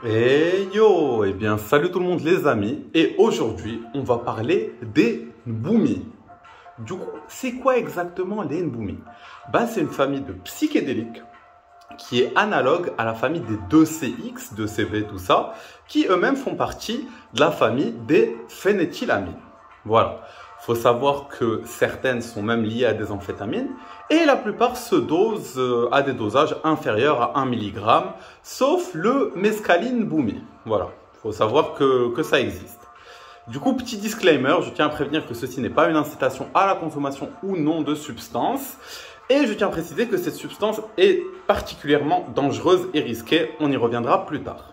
Et yo, eh bien salut tout le monde les amis, et aujourd'hui on va parler des Nboumi. Du coup, c'est quoi exactement les Nboumi? C'est une famille de psychédéliques qui est analogue à la famille des 2CX, 2CV, tout ça, qui eux-mêmes font partie de la famille des phénéthylamines. Voilà. Il faut savoir que certaines sont même liées à des amphétamines et la plupart se dosent à des dosages inférieurs à 1 mg, sauf le mescaline Nboumi. Voilà, il faut savoir que ça existe. Du coup, petit disclaimer, je tiens à prévenir que ceci n'est pas une incitation à la consommation ou non de substances. Et je tiens à préciser que cette substance est particulièrement dangereuse et risquée. On y reviendra plus tard.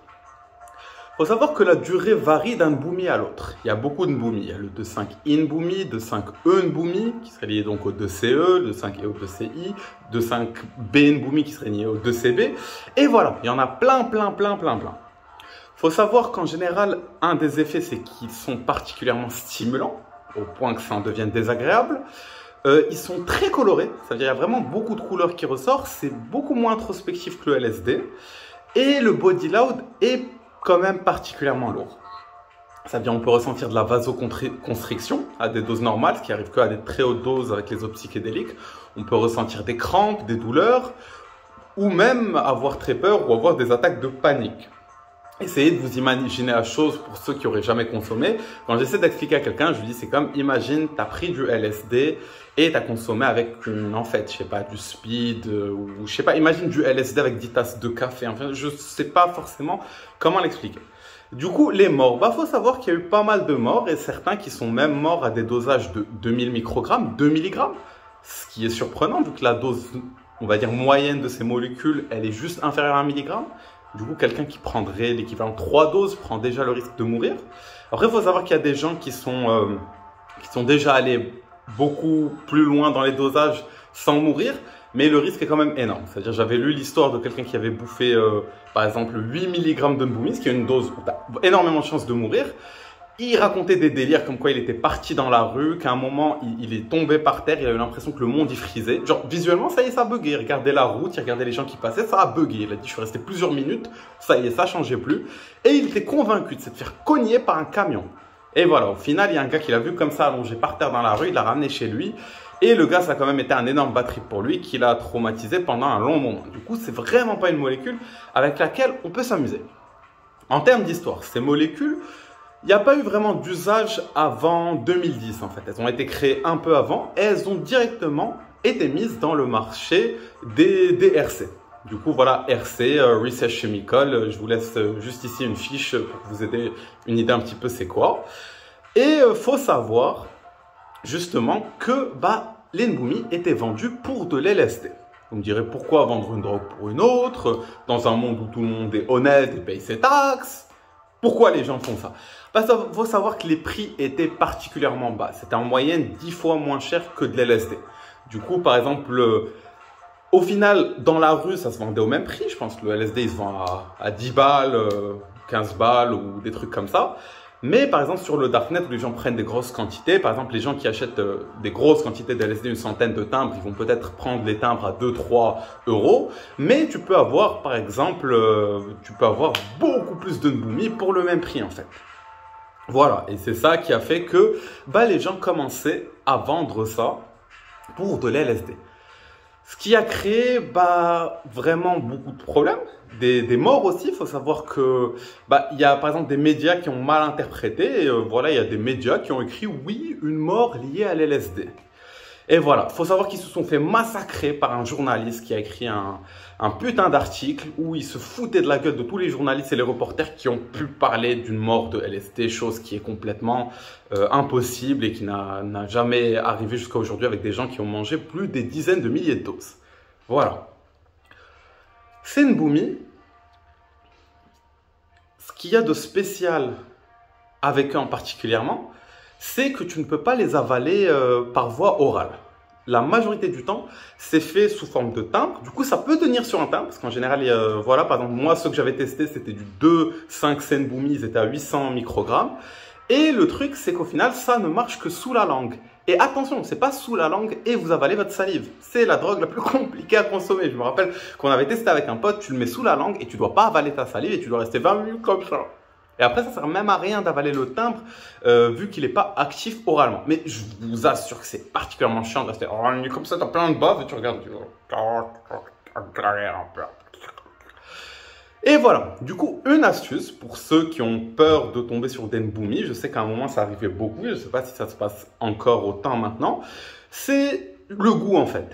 Il faut savoir que la durée varie d'un Nboumi à l'autre. Il y a beaucoup de Nboumi. Il y a le 2,5-I Nboumi, 2,5-E Nboumi, qui serait lié donc au 2CE, 2,5 et au 2CI, 2,5B Nboumi qui serait lié au 2CB. Et voilà, il y en a plein. Il faut savoir qu'en général, un des effets, c'est qu'ils sont particulièrement stimulants, au point que ça en devienne désagréable. Ils sont très colorés, ça veut dire qu'il y a vraiment beaucoup de couleurs qui ressortent. C'est beaucoup moins introspectif que le LSD. Et le body load est quand même particulièrement lourd. Ça veut dire qu'on peut ressentir de la vasoconstriction à des doses normales, ce qui arrive qu'à des très hautes doses avec les autres psychédéliques. On peut ressentir des crampes, des douleurs, ou même avoir très peur ou avoir des attaques de panique. Essayez de vous imaginer la chose pour ceux qui n'auraient jamais consommé. Quand j'essaie d'expliquer à quelqu'un, je lui dis c'est comme, imagine, tu as pris du LSD et tu as consommé avec je sais pas, du speed ou je sais pas, imagine du LSD avec 10 tasses de café. Enfin, je sais pas forcément comment l'expliquer. Du coup, les morts, faut savoir qu'il y a eu pas mal de morts et certains qui sont même morts à des dosages de 2000 microgrammes, 2 mg, ce qui est surprenant vu que la dose, on va dire, moyenne de ces molécules, elle est juste inférieure à 1 mg. Du coup, quelqu'un qui prendrait l'équivalent de 3 doses prend déjà le risque de mourir. Après, il faut savoir qu'il y a des gens qui sont déjà allés beaucoup plus loin dans les dosages sans mourir, mais le risque est quand même énorme. C'est-à-dire, j'avais lu l'histoire de quelqu'un qui avait bouffé, par exemple, 8 mg de Nboumi, ce qui est une dose où tu as énormément de chances de mourir. Il racontait des délires comme quoi il était parti dans la rue, qu'à un moment il est tombé par terre, il a eu l'impression que le monde y frisait. Genre visuellement ça y est, ça a bugué. Il regardait la route, il regardait les gens qui passaient, ça a bugué. Il a dit je suis resté plusieurs minutes, ça y est, ça changeait plus. Et il était convaincu de se faire cogner par un camion. Et voilà, au final il y a un gars qui l'a vu comme ça allongé par terre dans la rue, il l'a ramené chez lui. Et le gars ça a quand même été un énorme bad trip pour lui qui l'a traumatisé pendant un long moment. Du coup c'est vraiment pas une molécule avec laquelle on peut s'amuser. En termes d'histoire, ces molécules, il n'y a pas eu vraiment d'usage avant 2010 en fait. Elles ont été créées un peu avant et elles ont directement été mises dans le marché des RC. Du coup, voilà, RC, Research Chemical. Je vous laisse juste ici une fiche pour que vous ayez une idée un petit peu c'est quoi. Et faut savoir justement que les Nboumi étaient vendus pour de l'LSD. Vous me direz pourquoi vendre une drogue pour une autre dans un monde où tout le monde est honnête et paye ses taxes? Pourquoi les gens font ça? Il faut savoir que les prix étaient particulièrement bas. C'était en moyenne 10 fois moins cher que de l'LSD. Du coup, par exemple, au final, dans la rue, ça se vendait au même prix. Je pense que le LSD, il se vend à 10 balles, 15 balles ou des trucs comme ça. Mais par exemple, sur le Darknet, où les gens prennent des grosses quantités, par exemple, les gens qui achètent des grosses quantités de LSD, une centaine de timbres, ils vont peut-être prendre les timbres à 2-3 euros. Mais tu peux avoir, par exemple, beaucoup plus de Nboumi pour le même prix, en fait. Voilà, et c'est ça qui a fait que les gens commençaient à vendre ça pour de l'LSD. Ce qui a créé vraiment beaucoup de problèmes, des morts aussi. Il faut savoir que il y a par exemple des médias qui ont mal interprété. Et, voilà, il y a des médias qui ont écrit oui, une mort liée à l'LSD. Et voilà, il faut savoir qu'ils se sont fait massacrer par un journaliste qui a écrit un putain d'article où il se foutait de la gueule de tous les journalistes et les reporters qui ont pu parler d'une mort de LSD, chose qui est complètement impossible et qui n'a jamais arrivé jusqu'à aujourd'hui avec des gens qui ont mangé plus des dizaines de milliers de doses. Voilà. Ces Nboumi, ce qu'il y a de spécial avec eux en particulièrement, c'est que tu ne peux pas les avaler par voie orale. La majorité du temps, c'est fait sous forme de timbre. Du coup, ça peut tenir sur un timbre, parce qu'en général, voilà, par exemple, moi, ceux que j'avais testés, c'était du 2,5 Nboumi, ils étaient à 800 microgrammes. Et le truc, c'est qu'au final, ça ne marche que sous la langue. Et attention, c'est pas sous la langue et vous avalez votre salive. C'est la drogue la plus compliquée à consommer. Je me rappelle qu'on avait testé avec un pote, tu le mets sous la langue et tu dois pas avaler ta salive et tu dois rester 20 minutes comme ça. Et après, ça sert même à rien d'avaler le timbre vu qu'il n'est pas actif oralement. Mais je vous assure que c'est particulièrement chiant de rester comme ça, t'as plein de bave et tu regardes. Et voilà, du coup, une astuce pour ceux qui ont peur de tomber sur des Nboumi, je sais qu'à un moment ça arrivait beaucoup, je ne sais pas si ça se passe encore autant maintenant, c'est le goût en fait.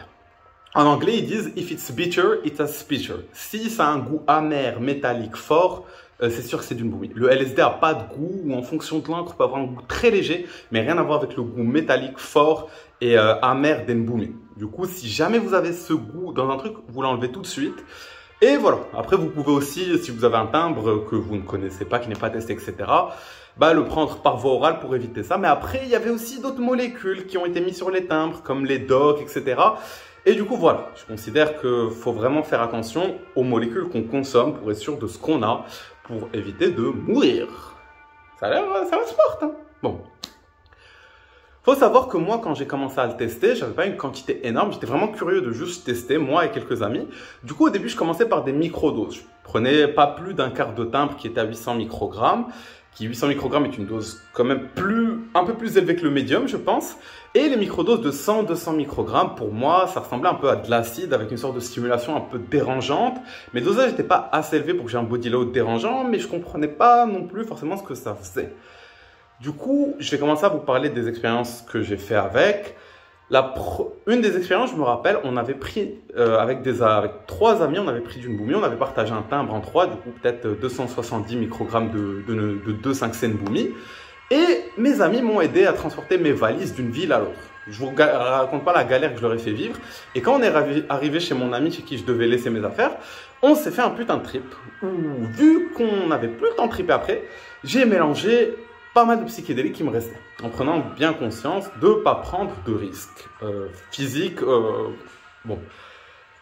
En anglais, ils disent « if it's bitter, it's a bitter ». Si ça a un goût amer, métallique, fort, c'est sûr que c'est du Nboumi. Le LSD n'a pas de goût ou en fonction de l'encre, peut avoir un goût très léger, mais rien à voir avec le goût métallique, fort et amer des Nboumi. Du coup, si jamais vous avez ce goût dans un truc, vous l'enlevez tout de suite. Et voilà, après vous pouvez aussi, si vous avez un timbre que vous ne connaissez pas, qui n'est pas testé, etc., bah, le prendre par voie orale pour éviter ça. Mais après, il y avait aussi d'autres molécules qui ont été mises sur les timbres, comme les DOC, etc. Et du coup, voilà, je considère qu'il faut vraiment faire attention aux molécules qu'on consomme pour être sûr de ce qu'on a, pour éviter de mourir. Ça a l'air sport, hein. Bon. Faut savoir que moi, quand j'ai commencé à le tester, j'avais pas une quantité énorme. J'étais vraiment curieux de juste tester, moi et quelques amis. Du coup, au début, je commençais par des microdoses. Je prenais pas plus d'un quart de timbre qui était à 800 microgrammes. Qui 800 microgrammes est une dose quand même un peu plus élevée que le médium, je pense. Et les microdoses de 100-200 microgrammes, pour moi, ça ressemblait un peu à de l'acide avec une sorte de stimulation un peu dérangeante. Mes dosages n'étaient pas assez élevés pour que j'ai un body load dérangeant, mais je comprenais pas non plus forcément ce que ça faisait. Du coup, je vais commencer à vous parler des expériences que j'ai fait avec. Une des expériences, je me rappelle, on avait pris, avec 3 amis, on avait pris du Nboumi, on avait partagé un timbre en 3, du coup peut-être 270 microgrammes de 2,5-C Nboumi. Et mes amis m'ont aidé à transporter mes valises d'une ville à l'autre. Je ne vous raconte pas la galère que je leur ai fait vivre. Et quand on est arrivé chez mon ami chez qui je devais laisser mes affaires, on s'est fait un putain de trip. Où, vu qu'on n'avait plus le temps de tripper après, j'ai mélangé pas mal de psychédéliques qui me restaient, en prenant bien conscience de ne pas prendre de risques physiques. Bon,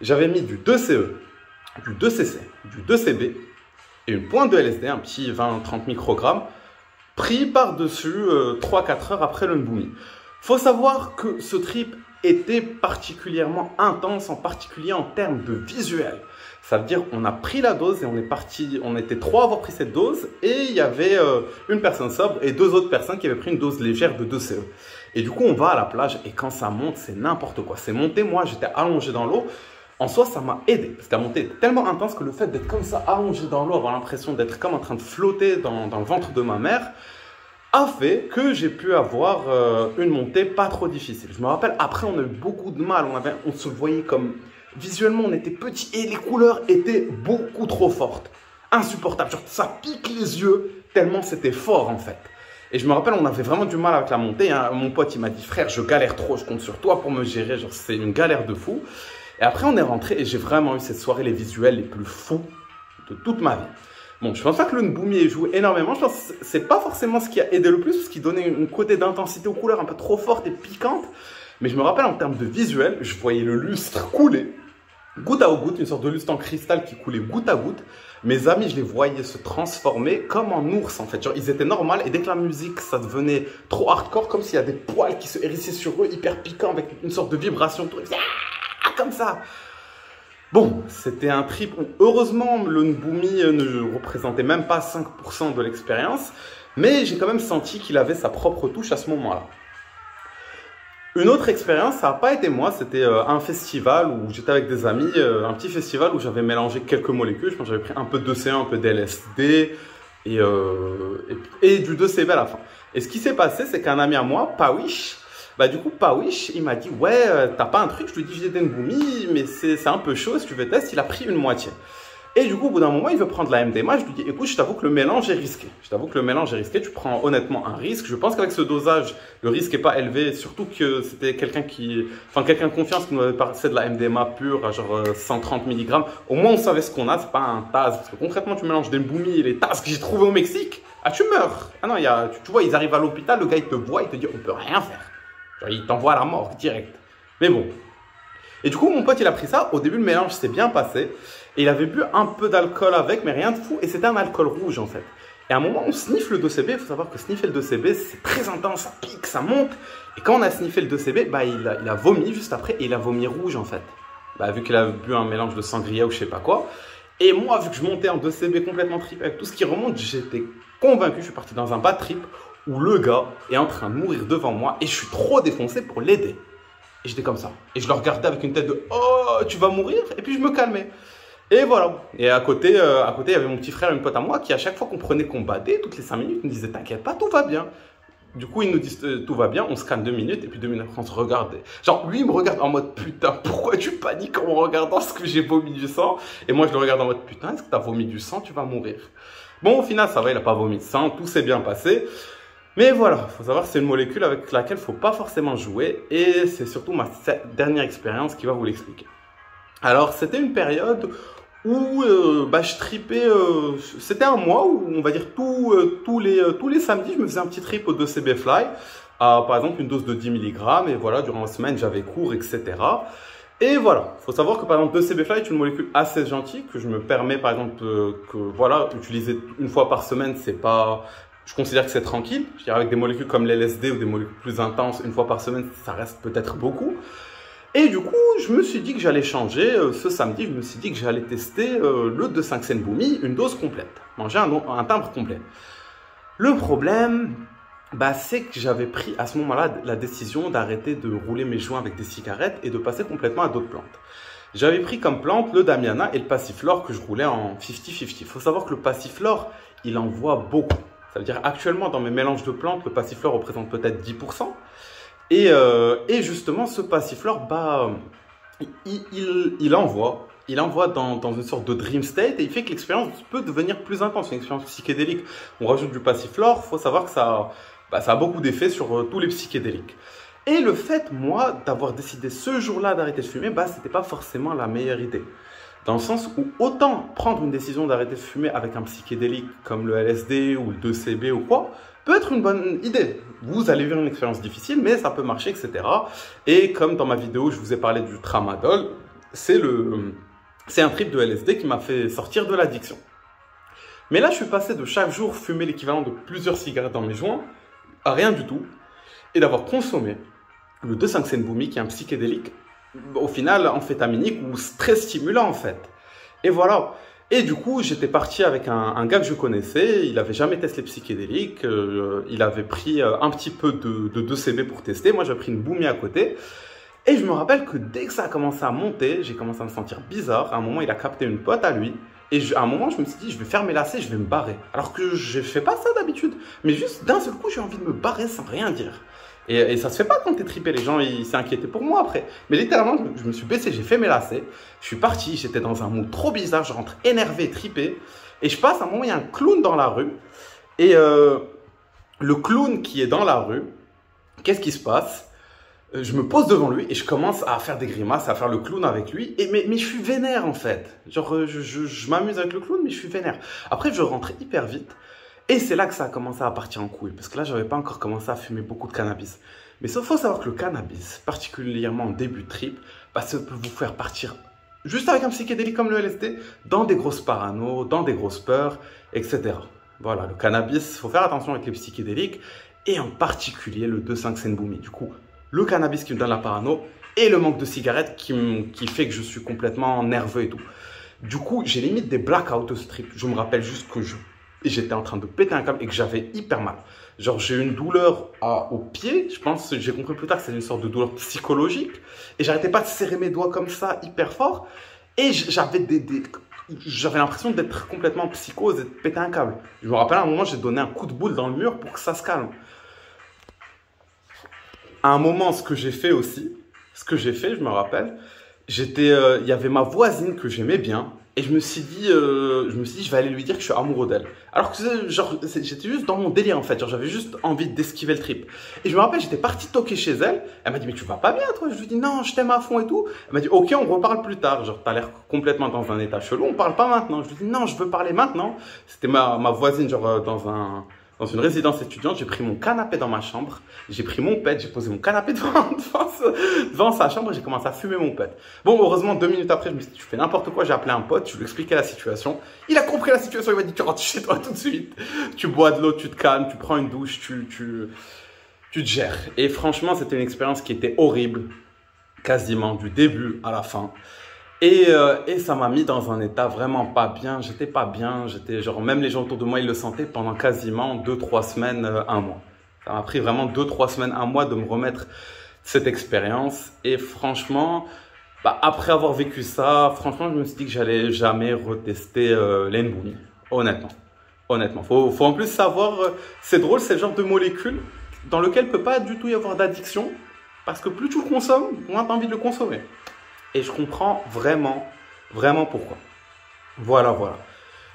j'avais mis du 2CE, du 2CC, du 2CB et une pointe de LSD, un petit 20-30 microgrammes, pris par-dessus 3-4 heures après le Nboumi. Faut savoir que ce trip était particulièrement intense, en particulier en termes de visuel. Ça veut dire on a pris la dose et on est parti, on était 3 à avoir pris cette dose et il y avait une personne sobre et 2 autres personnes qui avaient pris une dose légère de 2CE. Et du coup on va à la plage et quand ça monte c'est n'importe quoi. C'est monté, moi j'étais allongé dans l'eau. En soi ça m'a aidé parce que la montée était tellement intense que le fait d'être comme ça allongé dans l'eau, avoir l'impression d'être comme en train de flotter dans le ventre de ma mère, a fait que j'ai pu avoir une montée pas trop difficile. Je me rappelle, après on a eu beaucoup de mal, on se voyait comme... Visuellement on était petit et les couleurs étaient beaucoup trop fortes. Insupportable, genre ça pique les yeux tellement c'était fort en fait. Et je me rappelle, on avait vraiment du mal avec la montée, hein. Mon pote il m'a dit frère je galère trop, je compte sur toi pour me gérer, genre c'est une galère de fou. Et après on est rentré et j'ai vraiment eu cette soirée, les visuels les plus fous de toute ma vie. Bon, je pense pas que le Nboumi ait joué énormément, je pense que c'est pas forcément ce qui a aidé le plus, parce qu'il donnait une côté d'intensité aux couleurs un peu trop forte et piquante. Mais je me rappelle en termes de visuel, je voyais le lustre couler, goutte à goutte, une sorte de lustre en cristal qui coulait goutte à goutte. Mes amis, je les voyais se transformer comme en ours en fait. Genre, ils étaient normaux et dès que la musique, ça devenait trop hardcore, comme s'il y a des poils qui se hérissaient sur eux, hyper piquants, avec une sorte de vibration, comme ça. Bon, c'était un trip où heureusement le Nboumi ne représentait même pas 5% de l'expérience, mais j'ai quand même senti qu'il avait sa propre touche à ce moment-là. Une autre expérience, ça n'a pas été moi, c'était un festival où j'étais avec des amis, un petit festival où j'avais mélangé quelques molécules. Je pense que j'avais pris un peu de 2CE, un peu d'LSD et du 2CB à la fin. Et ce qui s'est passé, c'est qu'un ami à moi, Pawish, bah du coup Pawish, il m'a dit « Ouais, t'as pas un truc ?» Je lui ai dit « J'ai des Nboumi, mais c'est un peu chaud, si tu veux tester. » Il a pris une moitié. Et du coup, au bout d'un moment, il veut prendre la MDMA. Je lui dis, écoute, je t'avoue que le mélange est risqué. Je t'avoue que le mélange est risqué. Tu prends honnêtement un risque. Je pense qu'avec ce dosage, le risque n'est pas élevé. Surtout que c'était quelqu'un quelqu'un de confiance qui nous avait passé de la MDMA pure à genre 130 mg. Au moins, on savait ce qu'on a. C'est pas un TAS. Parce que concrètement, tu mélanges des Nboumi et les TAS que j'ai trouvé au Mexique. Ah, tu meurs. Ah non, tu vois, ils arrivent à l'hôpital. Le gars, il te voit. Il te dit, on peut rien faire. Genre, il t'envoie à la mort direct. Mais bon. Et du coup, mon pote, il a pris ça. Au début, le mélange s'est bien passé. Et il avait bu un peu d'alcool avec, mais rien de fou. Et c'était un alcool rouge en fait. Et à un moment, on sniffe le 2CB. Il faut savoir que sniffer le 2CB, c'est très intense, ça pique, ça monte. Et quand on a sniffé le 2CB, bah, il a vomi juste après. Et il a vomi rouge en fait. Bah, vu qu'il a bu un mélange de sangria ou je sais pas quoi. Et moi, vu que je montais en 2CB complètement trip avec tout ce qui remonte, j'étais convaincu. Je suis parti dans un bad trip où le gars est en train de mourir devant moi. Et je suis trop défoncé pour l'aider. Et j'étais comme ça. Et je le regardais avec une tête de « Oh, tu vas mourir ?» Et puis je me calmais. Et voilà. Et à côté, il y avait mon petit frère et une pote à moi qui, à chaque fois qu'on prenait qu'on badait, toutes les 5 minutes, nous disaient « T'inquiète pas, tout va bien. » Du coup, ils nous disent « Tout va bien », on se calme 2 minutes et puis 2 minutes après, on se regarde. Genre, lui, il me regarde en mode « Putain, pourquoi tu paniques en me regardant ce que j'ai vomi du sang ?» Et moi, je le regarde en mode « Putain, est-ce que t'as vomi du sang? Tu vas mourir. » Bon, au final, ça va, il n'a pas vomi de sang, tout s'est bien passé. Mais voilà, il faut savoir que c'est une molécule avec laquelle il ne faut pas forcément jouer et c'est surtout ma dernière expérience qui va vous l'expliquer. Alors, c'était une période où je tripais, c'était un mois où on va dire tous les samedis, je me faisais un petit trip au 2CB Fly, à par exemple une dose de 10 mg et voilà, durant la semaine, j'avais cours, etc. Et voilà, il faut savoir que par exemple 2CB Fly est une molécule assez gentille que je me permets par exemple que voilà, utiliser une fois par semaine, c'est pas... Je considère que c'est tranquille. Je dirais avec des molécules comme l'LSD ou des molécules plus intenses, une fois par semaine, ça reste peut-être beaucoup. Et du coup, je me suis dit que j'allais changer. Ce samedi, je me suis dit que j'allais tester le 2,5-Sen-Bumi, une dose complète. Manger un timbre complet. Le problème, c'est que j'avais pris à ce moment-là la décision d'arrêter de rouler mes joints avec des cigarettes et de passer complètement à d'autres plantes. J'avais pris comme plante le Damiana et le Passiflore que je roulais en 50-50. Il faut savoir que le Passiflore, il envoie beaucoup. Ça veut dire actuellement dans mes mélanges de plantes, le Passiflore représente peut-être 10%. Et justement, ce Passiflore, il envoie dans une sorte de dream state et il fait que l'expérience peut devenir plus intense, une expérience psychédélique. On rajoute du Passiflore, il faut savoir que ça a beaucoup d'effets sur tous les psychédéliques. Et le fait, moi, d'avoir décidé ce jour-là d'arrêter de fumer, c'était pas forcément la meilleure idée. Dans le sens où autant prendre une décision d'arrêter de fumer avec un psychédélique comme le LSD ou le 2CB ou quoi, peut être une bonne idée. Vous allez vivre une expérience difficile, mais ça peut marcher, etc. Et comme dans ma vidéo, je vous ai parlé du tramadol, c'est un trip de LSD qui m'a fait sortir de l'addiction. Mais là, je suis passé de chaque jour fumer l'équivalent de plusieurs cigarettes dans mes joints à rien du tout et d'avoir consommé le 2,5-Sen-Bumi qui est un psychédélique au final amphétaminique ou très stimulant en fait. Et voilà. Et du coup, j'étais parti avec un gars que je connaissais, il n'avait jamais testé les psychédéliques, il avait pris un petit peu de 2CB pour tester, moi j'ai pris une Bumi à côté. Et je me rappelle que dès que ça a commencé à monter, j'ai commencé à me sentir bizarre. À un moment, il a capté une pote à lui. Et à un moment, je me suis dit, je vais faire mes lacets, je vais me barrer. Alors que je ne fais pas ça d'habitude. Mais juste d'un seul coup, j'ai envie de me barrer sans rien dire. Et ça se fait pas quand t'es trippé, les gens ils s'inquiétaient pour moi après. Mais littéralement, je me suis baissé, j'ai fait mes lacets, je suis parti, j'étais dans un mood trop bizarre, je rentre énervé, trippé. Et je passe, à un moment, il y a un clown dans la rue. Et le clown qui est dans la rue, qu'est-ce qui se passe? Je me pose devant lui et je commence à faire des grimaces, à faire le clown avec lui. Mais je suis vénère en fait. Genre, je m'amuse avec le clown, mais je suis vénère. Après, je rentre hyper vite. Et c'est là que ça a commencé à partir en couille, parce que là, je n'avais pas encore commencé à fumer beaucoup de cannabis. Mais il faut savoir que le cannabis, particulièrement en début de trip, ça peut vous faire partir, juste avec un psychédélique comme le LSD, dans des grosses parano, dans des grosses peurs, etc. Voilà, le cannabis, il faut faire attention avec les psychédéliques, et en particulier le 2,5-Sen-Bumi. Du coup, le cannabis qui me donne la parano, et le manque de cigarettes qui fait que je suis complètement nerveux et tout. Du coup, j'ai limite des blackouts de ce trip. Je me rappelle juste que j'étais en train de péter un câble et que j'avais hyper mal. Genre, j'ai eu une douleur au pied. Je pense, j'ai compris plus tard que c'est une sorte de douleur psychologique. Et j'arrêtais pas de serrer mes doigts comme ça, hyper fort. Et j'avais l'impression d'être complètement en psychose et de péter un câble. Je me rappelle à un moment, j'ai donné un coup de boule dans le mur pour que ça se calme. À un moment, ce que j'ai fait, je me rappelle, il y avait ma voisine que j'aimais bien. Et je me suis dit, je vais aller lui dire que je suis amoureux d'elle. Alors que j'étais juste dans mon délire en fait. Genre, j'avais juste envie d'esquiver le trip. Et je me rappelle, j'étais parti toquer chez elle. Elle m'a dit, mais tu vas pas bien toi? Je lui ai dit, non, je t'aime à fond et tout. Elle m'a dit, ok, on reparle plus tard. Genre, t'as l'air complètement dans un état chelou, on parle pas maintenant. Je lui ai dit, non, je veux parler maintenant. C'était ma voisine, genre, dans dans une résidence étudiante, j'ai pris mon canapé dans ma chambre, j'ai pris mon pet, j'ai posé mon canapé devant sa chambre et j'ai commencé à fumer mon pet. Bon, heureusement, 2 minutes après, je me suis dit, tu fais n'importe quoi, j'ai appelé un pote, je lui ai expliqué la situation. Il a compris la situation, il m'a dit, tu rentres chez toi tout de suite, tu bois de l'eau, tu te calmes, tu prends une douche, tu te gères. Et franchement, c'était une expérience qui était horrible, quasiment du début à la fin. Et ça m'a mis dans un état vraiment pas bien. J'étais pas bien. J'étais genre, même les gens autour de moi, ils le sentaient pendant quasiment 2-3 semaines, un mois. Ça m'a pris vraiment 2-3 semaines, un mois de me remettre cette expérience. Et franchement, après avoir vécu ça, franchement, je me suis dit que j'allais jamais retester l'Nbumi. Honnêtement. Honnêtement. Faut en plus savoir, c'est drôle, c'est le genre de molécule dans lequel il peut pas du tout y avoir d'addiction. Parce que plus tu le consommes, moins tu as envie de le consommer. Et je comprends vraiment, vraiment pourquoi. Voilà.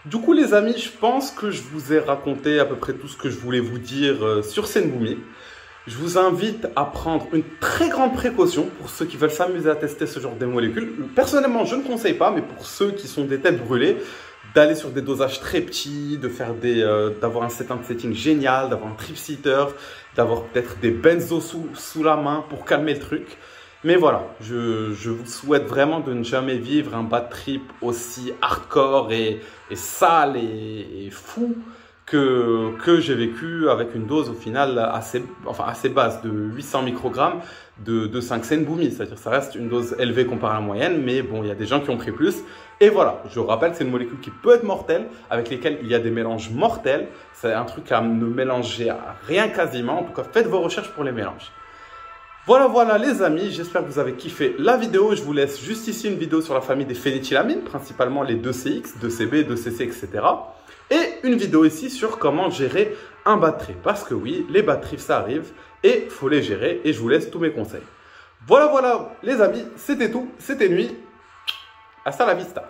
Du coup, les amis, je pense que je vous ai raconté à peu près tout ce que je voulais vous dire sur Nbumi. Je vous invite à prendre une très grande précaution pour ceux qui veulent s'amuser à tester ce genre de molécules. Personnellement, je ne conseille pas, mais pour ceux qui sont des têtes brûlées, d'aller sur des dosages très petits, de faire d'avoir un setting génial, d'avoir un trip-sitter, d'avoir peut-être des benzos sous la main pour calmer le truc. Mais voilà, je vous souhaite vraiment de ne jamais vivre un bad trip aussi hardcore et sale et fou que j'ai vécu avec une dose au final assez basse de 800 microgrammes de 5 Nbumi. C'est-à-dire ça reste une dose élevée comparée à la moyenne, mais bon, il y a des gens qui ont pris plus. Et voilà, je rappelle que c'est une molécule qui peut être mortelle, avec lesquelles il y a des mélanges mortels. C'est un truc à ne mélanger à rien quasiment. En tout cas, faites vos recherches pour les mélanges. Voilà les amis, j'espère que vous avez kiffé la vidéo. Je vous laisse juste ici une vidéo sur la famille des phényléthylamines, principalement les 2CX, 2CB, 2CC, etc. Et une vidéo ici sur comment gérer un bad trip. Parce que oui, les bad trips ça arrive et il faut les gérer et je vous laisse tous mes conseils. Voilà les amis, c'était tout, c'était nuit. Hasta la vista.